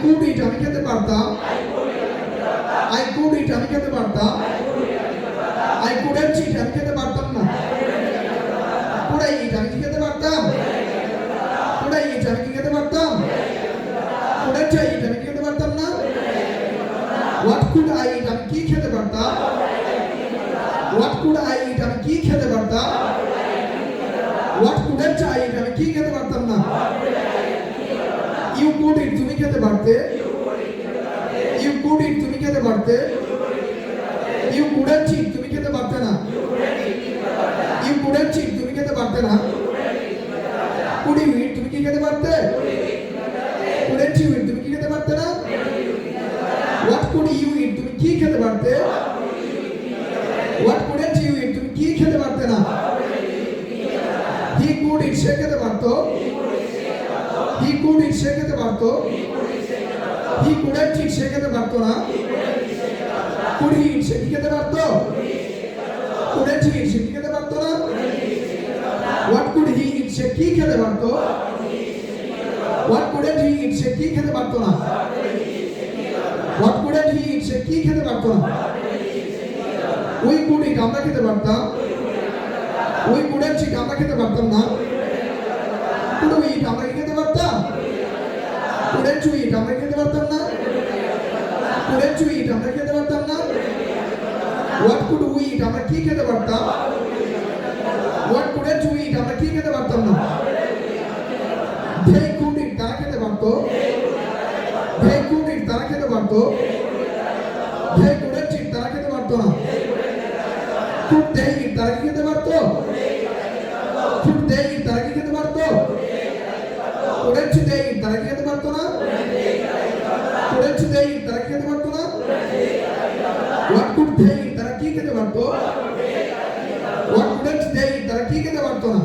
Could ইট আমি খেতে পারতাম, আই কুড ইট আমি খেতে পারতাম, আই কুডন্ট ইট আমি খেতে পারতাম না, কুড আই ইট আমি কি খেতে পারতাম, কুড আই ইট আমি কি খেতে পারতাম, কুডন্ট আই ইট আমি কি খেতে পারতাম না, হোয়াট কুড আই ইট আমি কি খেতে পারতাম, হোয়াট কুড আই ইট আমি কি খেতে পারতাম, হোয়াট কুডন্ট আই ইট আমি কি খেতে পারতাম না। ইউ কুড ইট তুমি খেতে পারতে, ইউ কুড ইট তুমি খেতে পারতে, ইউ কুডন্ট ইট তুমি খেতে পারতে না, ইউ কুডন্ট ইট তুমি খেতে পারতে না, কুড ইউ ইট তুমি কি খেতে পারতে, কুডন্ট ইউ ইট তুমি কি খেতে পারতে না, হোয়াট কুড ইউ ইট তুমি কি খেতে পারতে, হোয়াট কুডন্ট ইউ ইট তুমি কি খেতে পারতে না। হি কুড ইট সে খেতে পারতো, হি কুড ইট সে খেতে পারতো, হি কুডন্ট ইট সে খেতে পারতো না, কুড হি ইট সে কি খেতে পারতো, কুডন্ট হি ইট সে কি খেতে পারতো না, হোয়াট কুড হি ইট সে কি খেতে পারতো, হোয়াট কুডন্ট হি ইট সে কি খেতে পারতো না, হোয়াট কুডন্ট হি ইট সে কি খেতে পারতো না। উই কুড ইট আমরা খেতে পারতাম, উই কুডন্ট ইট আমরা খেতে পারতাম না, কুড উই ইট আমরা কি খেতে পারতাম, কুডন্ট উই ইট আমরা খেতে পারতাম না, কুডন্ট উই ইট আমরা খেতে পারতাম না, হোয়াট কুড উই ইট আমরা কি খেতে পারতাম, হোয়াট কুডন্ট উই ইট আমরা কি খেতে পারতাম না। দে কুড ইট তারা খেতে পারতো, দে কুড ইট তারা খেতে পারতো, দে কুডন্ট ইট তারা খেতে পারতো না, কুড দে ইট তারা কি খেতে পারতো, কুড দে ইট তারা কি খেতে পারতো, কুডন্ট দে ইট তারা কি খেতে পারতো না, কুডন্ট দে ইট তারা কি খেতে পারতো না, হোয়াট কুড দে ইট তারা কি খেতে পারতো, হোয়াট কুডন্ট দে ইট তারা কি খেতে পারতো না।